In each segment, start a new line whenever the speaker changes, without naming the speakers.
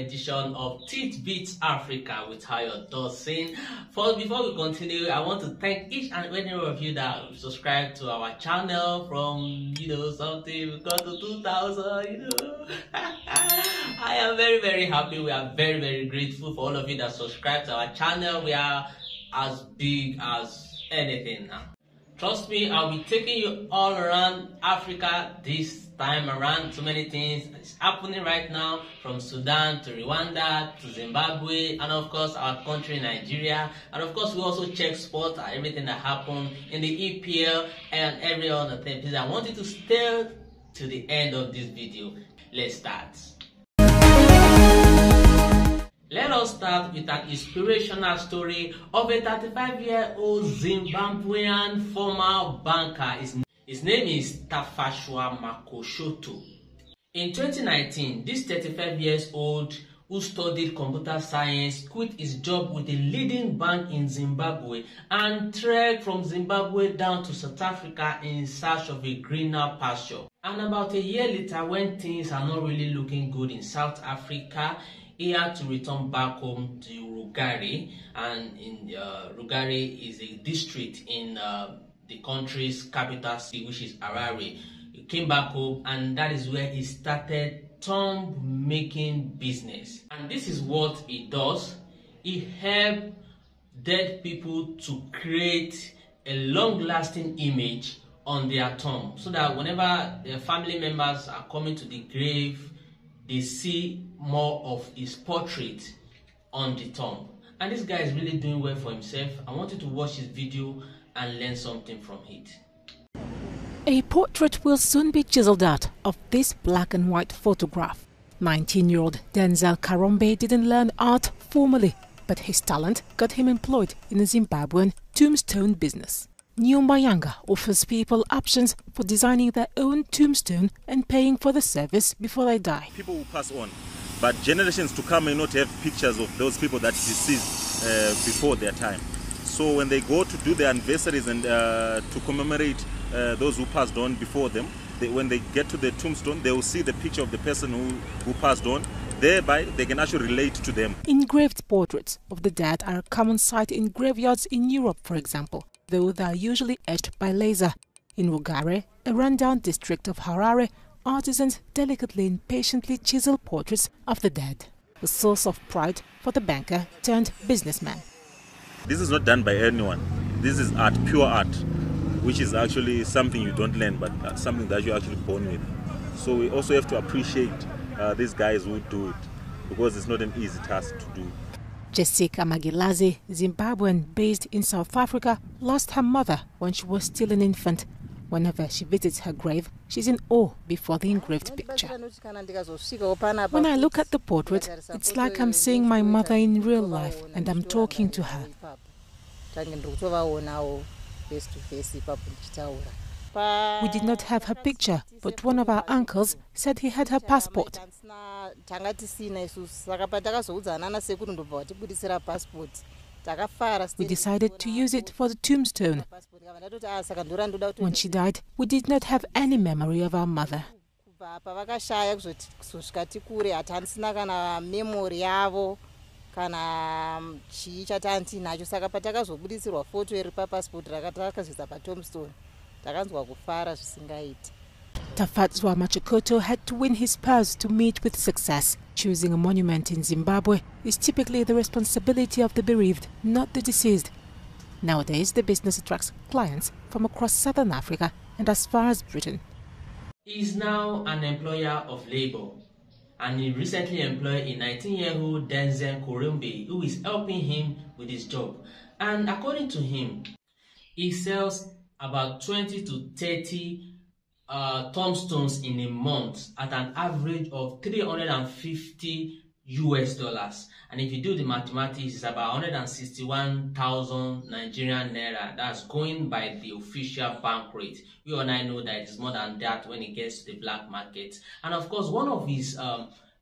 edition of Teeth Beats Africa with Hayo Dawson. Before we continue, I want to thank each and every one of you that subscribe to our channel from, something, we got to 2,000, I am very, very happy. We are very, very grateful for all of you that subscribe to our channel. We are as big as anything now. Trust me, I'll be taking you all around Africa this time around. So many things is happening right now, from Sudan to Rwanda to Zimbabwe, and of course our country Nigeria. And of course we also check sports and everything that happened in the EPL and every other thing. Please, I want you to stay to the end of this video. Let's start. Let us start with an inspirational story of a 35-year-old Zimbabwean former banker. His name is Tafashwa Makoshoto. In 2019, this 35-year-old who studied computer science quit his job with a leading bank in Zimbabwe and trekked from Zimbabwe down to South Africa in search of a greener pasture. And about a year later, when things are not really looking good in South Africa, he had to return back home to Rugari, and Rugari is a district in the country's capital city, which is Harare. He came back home, and that is where he started tomb making business. And this is what he does. He helps dead people to create a long-lasting image on their tomb, so that whenever their family members are coming to the grave, they see more of his portrait on the tomb. And this guy is really doing well for himself. I want you to watch his video and learn something from it.
A portrait will soon be chiseled out of this black and white photograph. 19-year-old Denzel Karombe didn't learn art formally, but his talent got him employed in a Zimbabwean tombstone business. Nyumbayanga offers people options for designing their own tombstone and paying for the service before they die.
People will pass on, but generations to come may not have pictures of those people that deceased before their time. So when they go to do their anniversaries and to commemorate those who passed on before them, when they get to the tombstone, they will see the picture of the person who passed on. Thereby, they can actually relate to them.
Engraved portraits of the dead are a common sight in graveyards in Europe, for example, though they are usually etched by laser. In Rugare, a rundown district of Harare, artisans delicately and patiently chisel portraits of the dead, a source of pride for the banker turned businessman.
This is not done by anyone. This is art, pure art, which is actually something you don't learn, but something that you're actually born with. So we also have to appreciate these guys who do it, because it's not an easy task to do.
Jessica Magilazi, Zimbabwean based in South Africa, lost her mother when she was still an infant. Whenever she visits her grave, she's in awe before the engraved picture. When I look at the portrait, it's like I'm seeing my mother in real life and I'm talking to her. We did not have her picture, but one of our uncles said he had her passport. We decided to use it for the tombstone. When she died, we did not have any memory of our mother. Tafatswa Machokoto had to win his purse to meet with success. Choosing a monument in Zimbabwe is typically the responsibility of the bereaved, not the deceased. Nowadays, the business attracts clients from across Southern Africa and as far as Britain.
He is now an employer of labor, and he recently employed a 19-year-old Denzel Karombe who is helping him with his job. And according to him, he sells about 20 to 30 tombstones in a month at an average of $350 US. And if you do the mathematics, it's about 161,000 Nigerian naira. That's going by the official bank rate. We all know that it's more than that when it gets to the black market. And of course, one of his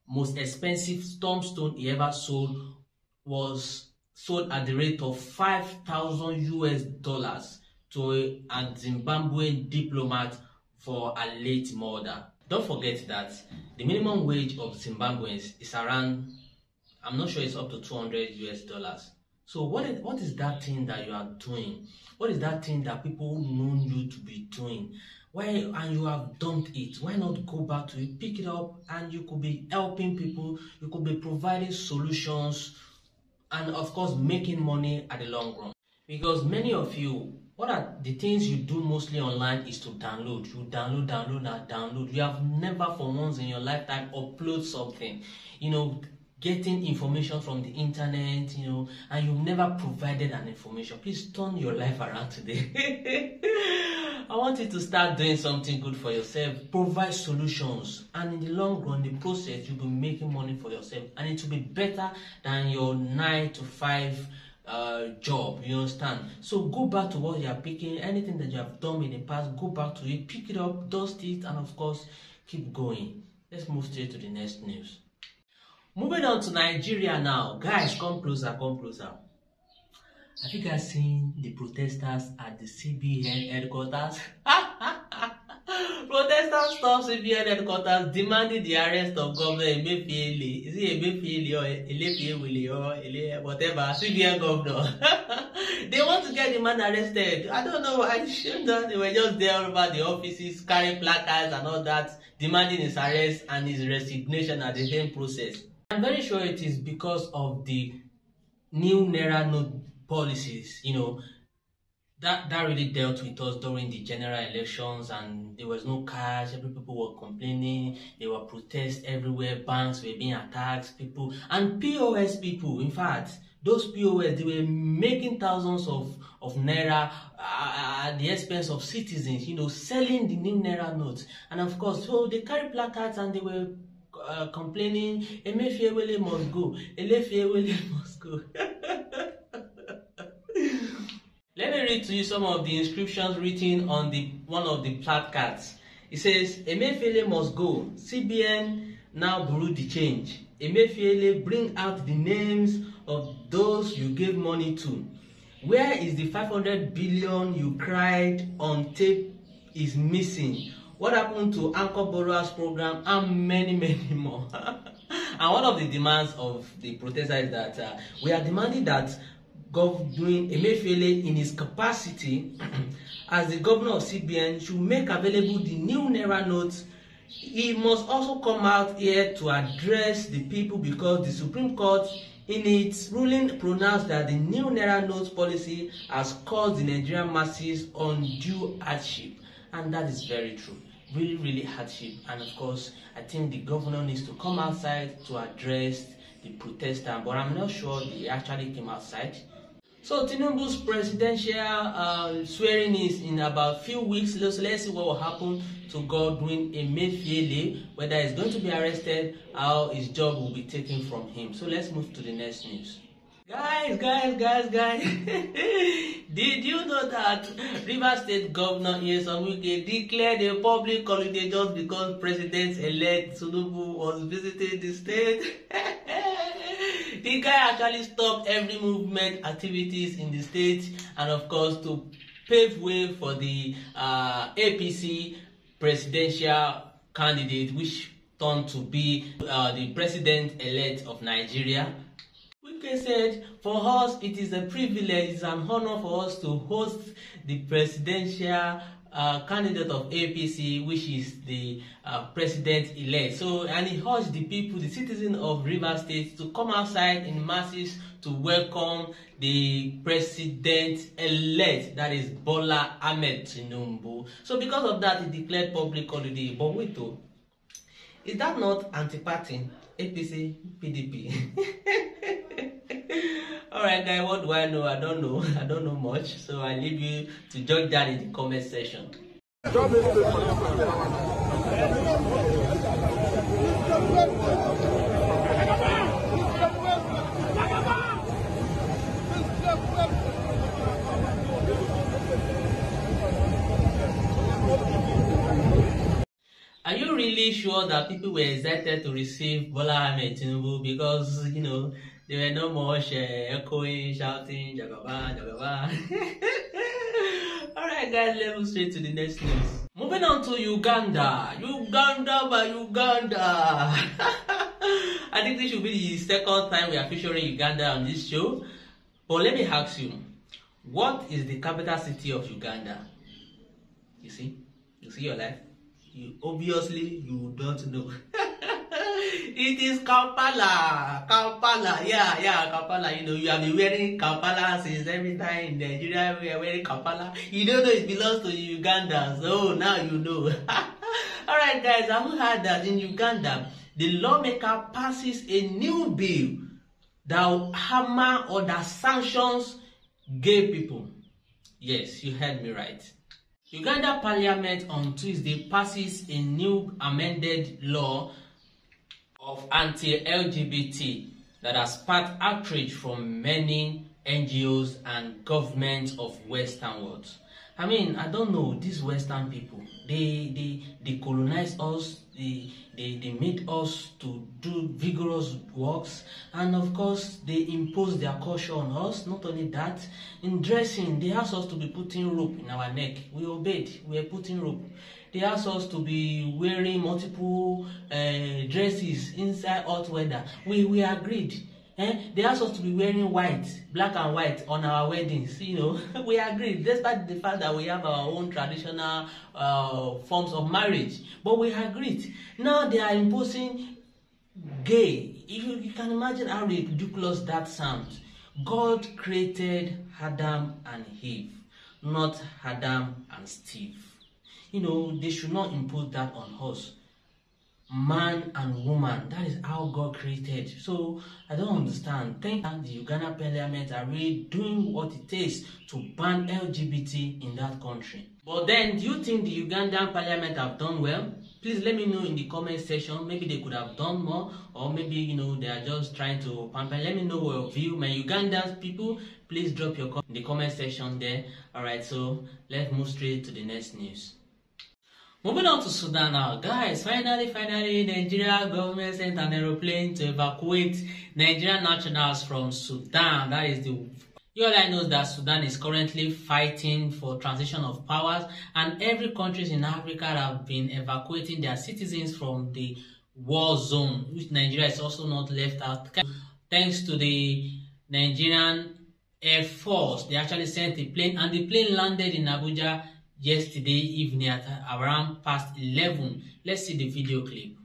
most expensive tombstone he ever sold was sold at the rate of 5,000 US to a Zimbabwean diplomat for a late murder. Don't forget that the minimum wage of Zimbabweans is around I'm not sure it's up to $200. So what is that thing that you are doing? What is that thing that people know you to be doing? Why, and you have dumped it? Why not go back to it, pick it up, and you could be helping people, you could be providing solutions, and of course making money at the long run. Because many of you, what are the things you do mostly online is to download. You download. You have never for once in your lifetime upload something, getting information from the internet, and you've never provided an information. Please turn your life around today. I want you to start doing something good for yourself. Provide solutions, and in the long run, the process, you'll be making money for yourself, and it will be better than your 9-to-5 job. You understand? So go back to what you are picking. Anything that you have done in the past, go back to it, pick it up, dust it, and of course keep going. Let's move straight to the next news. Moving on to Nigeria now. Guys, come closer. Have you guys seen the protesters at the CBN headquarters? Protesters stormed CBN headquarters demanding the arrest of Governor Emefiele. Is it Emefiele or Elefiewele or whatever? CBN governor. They want to get the man arrested. I don't know. I shouldn't know. They were just there over the offices, carrying placards and all that, demanding his arrest and his resignation at the same process. I'm very sure it is because of the new Naira note policies, that really dealt with us during the general elections, and there was no cash. Every people were complaining. There were protests everywhere. Banks were being attacked. People and POS people. In fact, those POS, they were making thousands of naira at the expense of citizens. Selling the new Naira notes, and of course, so they carry placards and they were complaining, Emefiele must go, Elefiewele must go. Let me read to you some of the inscriptions written on one of the placards. It says, Emefiele must go, CBN now borrow the change. Emefiele, bring out the names of those you gave money to. Where is the 500 billion you cried on tape is missing? What happened to Anchor Borrowers Program, and many more. And one of the demands of the protesters is that we are demanding that Governor Emefiele, in his capacity as the governor of CBN, should make available the new Naira notes. He must also come out here to address the people, because the Supreme Court, in its ruling, pronounced that the new Naira notes policy has caused the Nigerian masses undue hardship. And that is very true. Really hardship. And of course, I think the governor needs to come outside to address the protesters, but I'm not sure they actually came outside. So Tinubu's presidential swearing is in about few weeks. Let's see what will happen to Godwin Emefiele, whether he's going to be arrested, how his job will be taken from him. So let's move to the next news. Guys. Did you know that Rivers State Governor Nyesome Wike declared a public holiday just because President-elect Tinubu was visiting the state? The guy actually stopped every movement activities in the state, and of course to pave way for the APC presidential candidate, which turned to be the president-elect of Nigeria. Wike said, for us, it is a privilege, it's an honor for us to host the presidential candidate of APC, which is the president-elect. So, and he urged the people, the citizens of Rivers State, to come outside in masses to welcome the president-elect, that is Bola Ahmed Tinubu. So, because of that, he declared public holiday. But wait, though, is that not anti-party? APC, PDP. Alright guys, what do I know? I don't know much, so I leave you to judge that in the comment section. Are you really sure that people were excited to receive Bola Ahmed Tinubu? Because, there were no more echoing, shouting, Jagaba. Alright guys, let's move straight to the next news. Moving on to Uganda. Uganda. I think this should be the second time we are featuring Uganda on this show. But let me ask you, what is the capital city of Uganda? You see your life? You obviously you don't know. It is Kampala. Kampala, yeah, Kampala. You know, you have been wearing Kampala since every time in Nigeria we are wearing Kampala. You don't know it belongs to Uganda, so now you know. Alright guys, have you heard that in Uganda, the lawmaker passes a new bill that will hammer or that sanctions gay people? Yes, you heard me right. Uganda Parliament on Tuesday passes a new amended law of anti-LGBT that has sparked outrage from many NGOs and governments of Western world. I mean, I don't know, these Western people, they colonize us, they made us to do vigorous works, and of course they impose their culture on us. Not only that, in dressing, they asked us to be putting rope in our neck. We obeyed, we were putting rope. They asked us to be wearing multiple dresses inside hot weather. We agreed. They asked us to be wearing white, black and white on our weddings. You know, we agreed, despite the fact that we have our own traditional forms of marriage. But we agreed. Now they are imposing gay. You can imagine how ridiculous that sounds. God created Adam and Eve, not Adam and Steve. You know, they should not impose that on us. Man and woman, that is how God created. So I don't understand. Thank you, the Ugandan Parliament are really doing what it takes to ban LGBT in that country. But then, do you think the Ugandan Parliament have done well? Please let me know in the comment section. Maybe they could have done more, or maybe, you know, they are just trying to pamper. Let me know your view. My Ugandan people, please drop your comment in the comment section there. Alright, so let's move straight to the next news. Moving on to Sudan now, guys. Finally, Nigeria government sent an aeroplane to evacuate Nigerian nationals from Sudan. That is the. You all know that Sudan is currently fighting for transition of powers, and every countries in Africa have been evacuating their citizens from the war zone, which Nigeria is also not left out. Thanks to the Nigerian Air Force, they actually sent a plane, and the plane landed in Abuja yesterday evening at around past 11. Let's see the video clip.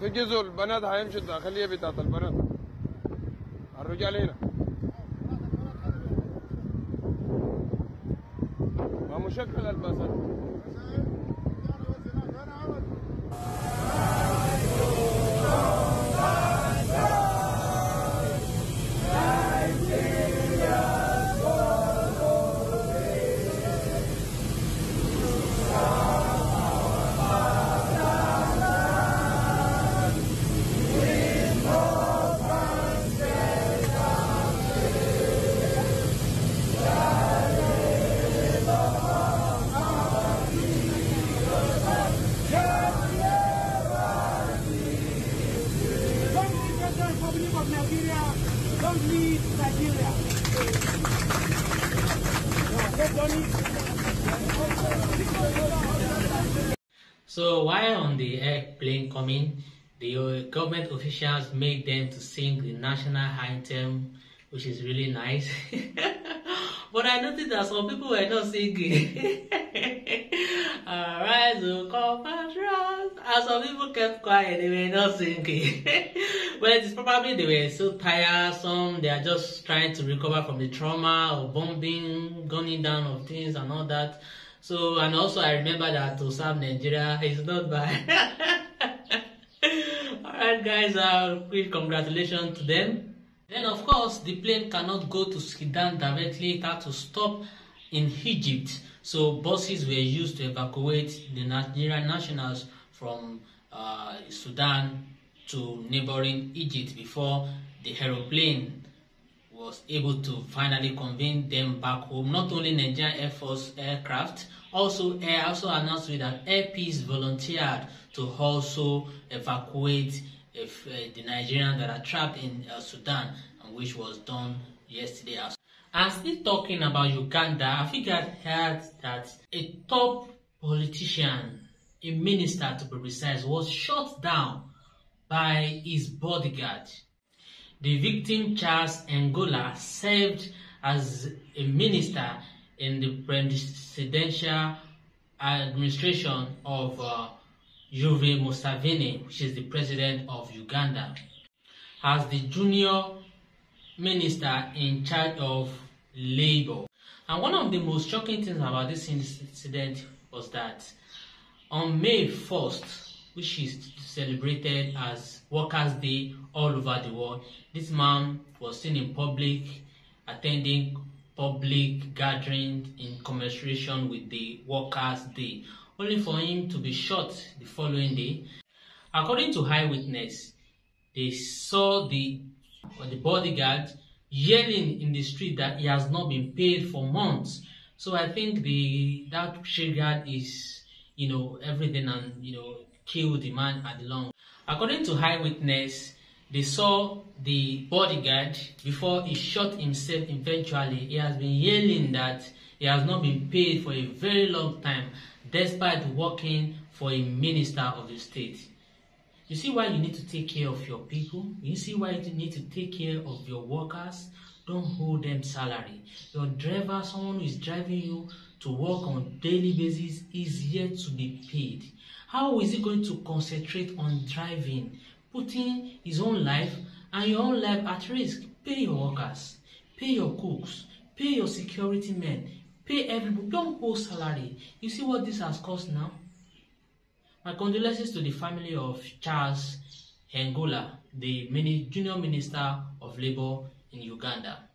تجهزوا البنات هيمشوا الداخلية بتاعت البنات الرجال هنا ما مشكل الباسات
So while on the airplane coming, the government officials made them to sing the national anthem, which is really nice. But I noticed that some people were not singing. Alright, so compatriots, and some people kept quiet, they were not singing. Well, it's probably they were so tired, some they are just trying to recover from the trauma of bombing, gunning down of things and all that. So, and also I remember that to serve Nigeria is not bad. Alright guys, quick congratulations to them. Then of course, the plane cannot go to Sudan directly, it had to stop in Egypt. So buses were used to evacuate the Nigerian nationals from Sudan to neighboring Egypt before the aeroplane was able to finally convey them back home. Not only Nigerian Air Force aircraft, also announced that Air Peace volunteered to also evacuate the Nigerians that are trapped in Sudan, and which was done yesterday. And still talking about Uganda, I think I heard that a top politician, a minister to be precise, was shot down by his bodyguard. The victim, Charles Angola, served as a minister in the presidential administration of Yoweri Museveni, which is the president of Uganda, as the junior minister in charge of labor. And one of the most shocking things about this incident was that on May 1st, which is celebrated as Workers' Day all over the world, this man was seen in public attending public gatherings in commemoration with the Workers' Day, only for him to be shot the following day. According to eyewitness, they saw the bodyguard yelling in the street that he has not been paid for months. So I think that triggered is everything, and killed the man at the lung. According to eyewitness, they saw the bodyguard before he shot himself. Eventually, he has been yelling that he has not been paid for a very long time, despite working for a minister of the state. You see why you need to take care of your people? You see why you need to take care of your workers? Don't hold them salary. Your driver, someone who is driving you to work on a daily basis, is yet to be paid. How is he going to concentrate on driving, putting his own life and your own life at risk? Pay your workers, pay your cooks, pay your security men, pay everybody. Don't hold salary. You see what this has cost now? My condolences to the family of Charles Angola, the junior minister of labor in Uganda.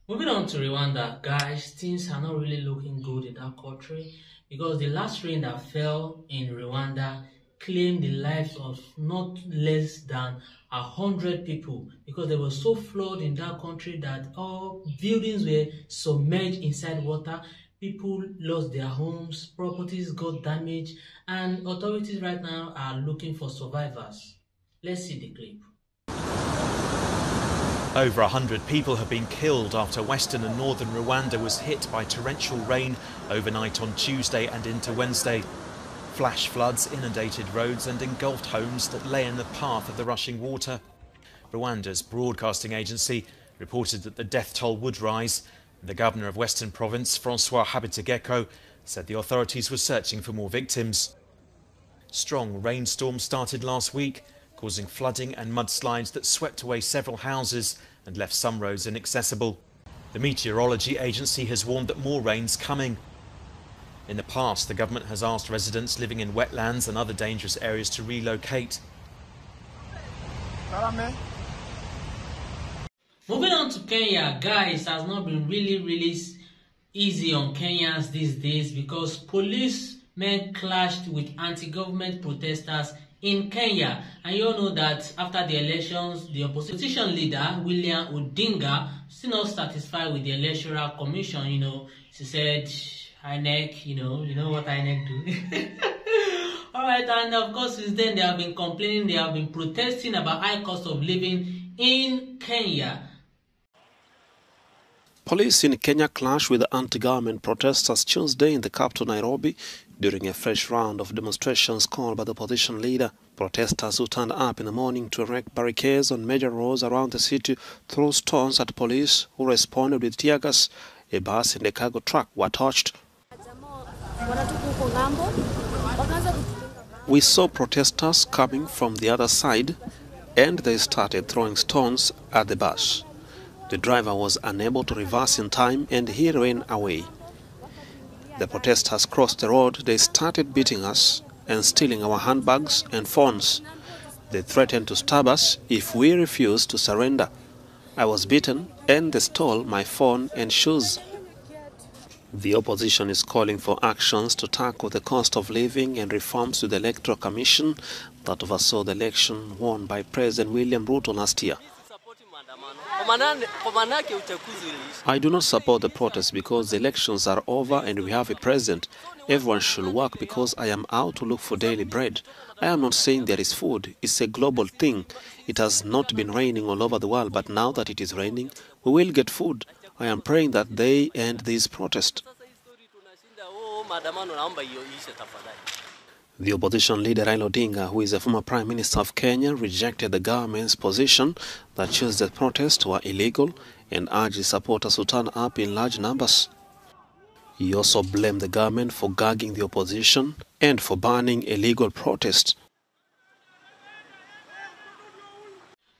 Moving on to Rwanda, guys, things are not really looking good in that country, because the last rain that fell in Rwanda claimed the lives of not less than 100 people, because they were so flooded in that country that all buildings were submerged inside water. People lost their homes, properties got damaged, and authorities right now are looking for survivors. Let's see the clip.
Over 100 people have been killed after western and northern Rwanda was hit by torrential rain overnight on Tuesday and into Wednesday. Flash floods inundated roads and engulfed homes that lay in the path of the rushing water. Rwanda's broadcasting agency reported that the death toll would rise. The governor of Western Province, Francois Habitegeko, said the authorities were searching for more victims. Strong rainstorms started last week, causing flooding and mudslides that swept away several houses and left some roads inaccessible. The meteorology agency has warned that more rain's coming. In the past, the government has asked residents living in wetlands and other dangerous areas to relocate.
Moving on to Kenya, guys, has not been really easy on Kenyans these days, because policemen clashed with anti-government protesters in Kenya. And you all know that after the elections, the opposition leader, William Odinga, still not satisfied with the Electoral Commission. She said, INEC, you know what INEC do. Alright, and of course, since then, they have been complaining, they have been protesting about high cost of living in Kenya.
Police in Kenya clashed with anti-government protesters Tuesday in the capital Nairobi during a fresh round of demonstrations called by the opposition leader. Protesters who turned up in the morning to erect barricades on major roads around the city threw stones at police, who responded with tear gas. A bus and a cargo truck were touched. We saw protesters coming from the other side, and they started throwing stones at the bus. The driver was unable to reverse in time and he ran away. The protesters crossed the road. They started beating us and stealing our handbags and phones. They threatened to stab us if we refused to surrender. I was beaten and they stole my phone and shoes. The opposition is calling for actions to tackle the cost of living and reforms to the Electoral Commission that oversaw the election won by President William Ruto last year. I do not support the protest because the elections are over and we have a president. Everyone should work because I am out to look for daily bread. I am not saying there is food. It's a global thing. It has not been raining all over the world, but now that it is raining, we will get food. I am praying that they end this protest. The opposition leader Raila Odinga, who is a former Prime Minister of Kenya, rejected the government's position that Tuesday's protests were illegal and urged his supporters to turn up in large numbers. He also blamed the government for gagging the opposition and for banning illegal protests.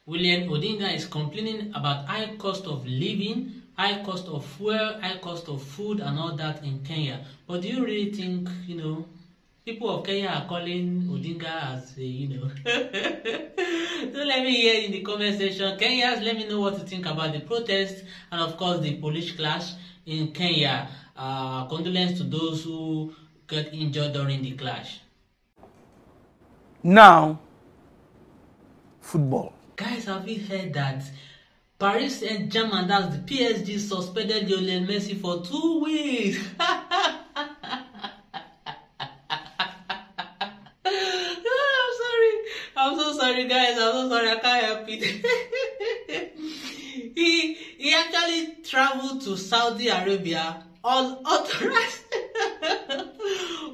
William Odinga is complaining about high cost of living, high cost of fuel, high cost of food and all that in Kenya. But do you really think, people of Kenya are calling Odinga as So let me hear in the comment section. Kenyans, let me know what you think about the protest and of course the police clash in Kenya. Condolence to those who got injured during the clash.
Now, football.
Guys, have you heard that Paris Saint-Germain, that's the PSG, suspended Lionel Messi for 2 weeks? I'm so sorry guys, I'm so sorry, I can't help it. he actually traveled to Saudi Arabia unauthorized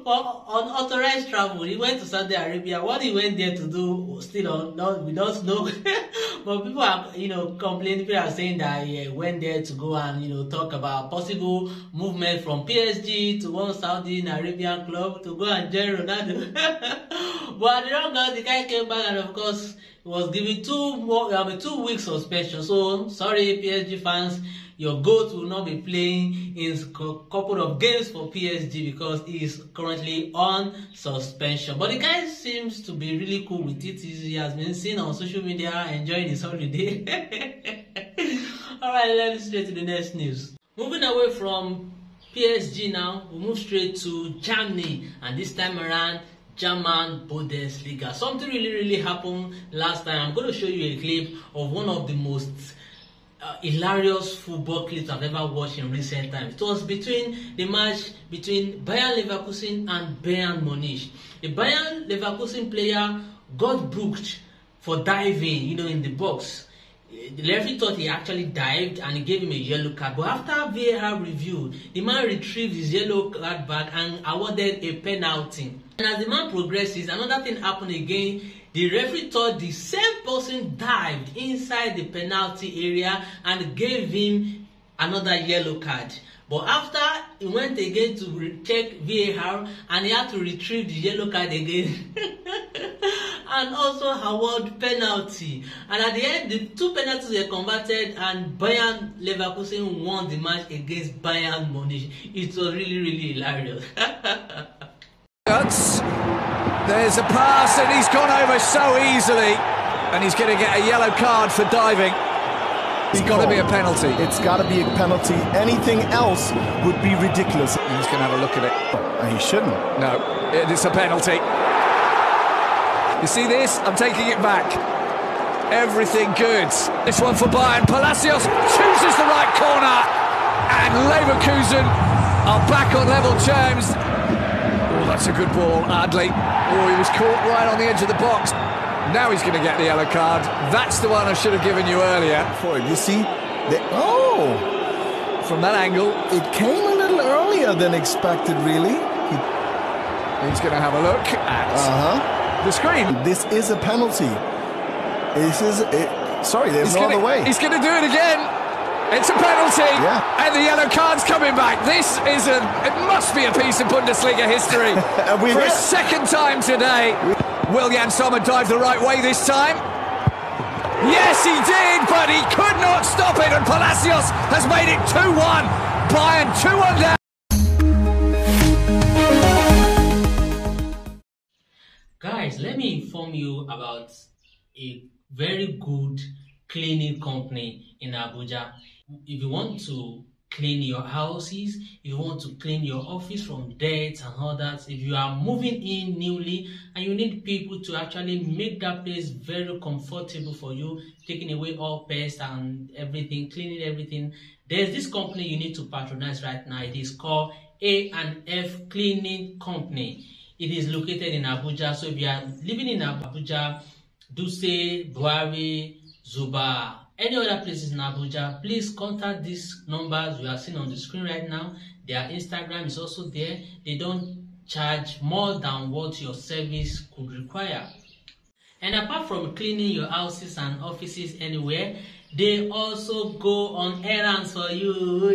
unauthorized travel. He went to Saudi Arabia. What he went there to do, still we don't know. But people are, complaining. People are saying that he went there to go and, talk about possible movement from PSG to one Saudi Arabian club to go and join Ronaldo. But the guy came back and, of course, was given 2 weeks suspension. So, sorry, PSG fans. Your GOAT will not be playing in a couple of games for PSG because he is currently on suspension. But the guy seems to be really cool with it. He has been seen on social media enjoying his holiday. Alright, let's straight to the next news. Moving away from PSG now, we move straight to Germany. And this time around, German Bundesliga. Something really happened last time. I'm going to show you a clip of one of the most hilarious football clips I've ever watched in recent times. It was between the match between Bayern Leverkusen and Bayern Munich. The Bayern Leverkusen player got booked for diving, in the box. The referee thought he actually dived and he gave him a yellow card. But after VAR review, the man retrieved his yellow card back and awarded a penalty. And as the man progresses, another thing happened again. The referee thought the same person dived inside the penalty area and gave him another yellow card. But after he went again to check VAR and he had to retrieve the yellow card again and also award penalty. And at the end, the 2 penalties were converted and Bayern Leverkusen won the match against Bayern Munich. It was really hilarious.
There's a pass and he's gone over so easily and he's going to get a yellow card for diving. It's got to be a penalty.
It's got to be a penalty. Anything else would be ridiculous.
He's going to have a look at it.
He shouldn't.
No, it's a penalty. You see this? I'm taking it back. Everything good. This one for Bayern. Palacios chooses the right corner and Leverkusen are back on level terms. Oh, that's a good ball, Adley. Oh, he was caught right on the edge of the box. Now he's going to get the yellow card. That's the one I should have given you earlier.
You see?
From that angle.
It came a little earlier than expected, really.
He's going to have a look at the screen.
This is a penalty. Sorry, there's no other way.
He's going to do it again. It's a penalty, and the yellow card's coming back. It must be a piece of Bundesliga history. For a second time today. Will Nyesome dive the right way this time? Yes, he did, but he could not stop it, and Palacios has made it 2-1. Bayern 2-1 down.
Guys, let me inform you about a very good cleaning company in Abuja. If you want to clean your houses, if you want to clean your office from dirt and all that, if you are moving in newly and you need people to actually make that place very comfortable for you, taking away all pests and everything, cleaning everything, there's this company you need to patronize right now. It is called A&F Cleaning Company. It is located in Abuja. So if you are living in Abuja, Duse, Buhari, Zuba, any other places in Abuja, please contact these numbers you are seeing on the screen right now. Their Instagram is also there. They don't charge more than what your service could require. And apart from cleaning your houses and offices anywhere, they also go on errands for you.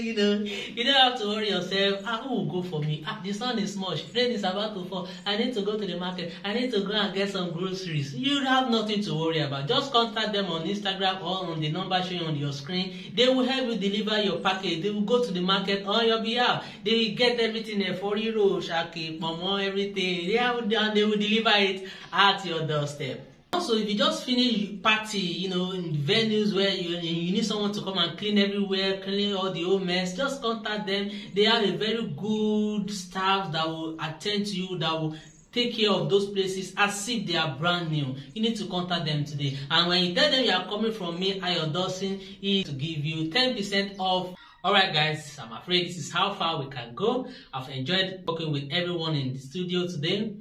You know, you don't have to worry yourself. Who will go for me? The sun is much. Rain is about to fall. I need to go to the market. I need to go and get some groceries. You have nothing to worry about. Just contact them on Instagram or on the number showing on your screen. They will help you deliver your package. They will go to the market on your behalf. They will get everything there for you, shaki, pomo, everything. They will deliver it at your doorstep. Also, if you just finish party, you know, in venues where you need someone to come and clean everywhere, clean all the old mess, just contact them. They have a very good staff that will attend to you, that will take care of those places as if they are brand new. You need to contact them today. And when you tell them you are coming from me, Ayo Dawson, he is to give you 10% off. Alright guys, I'm afraid this is how far we can go. I've enjoyed working with everyone in the studio today.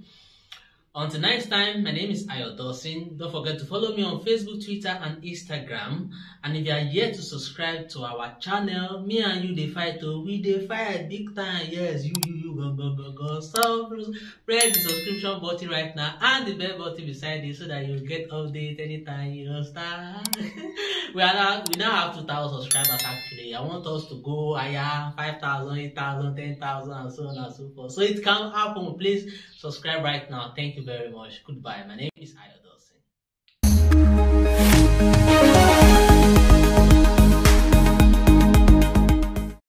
Until next time, my name is Ayo Dawson. Don't forget to follow me on Facebook, Twitter, and Instagram. And if you are yet to subscribe to our channel, me and you they fight. We they fight big time. Yes, you go. So press the subscription button right now and the bell button beside it so that you get updates anytime you start. we now have 2,000 subscribers actually. I want us to go higher, 5,000, 8,000, 10,000, and so on and so forth. So it can happen. Please subscribe right now. Thank you very much. Goodbye. My name is Ayo.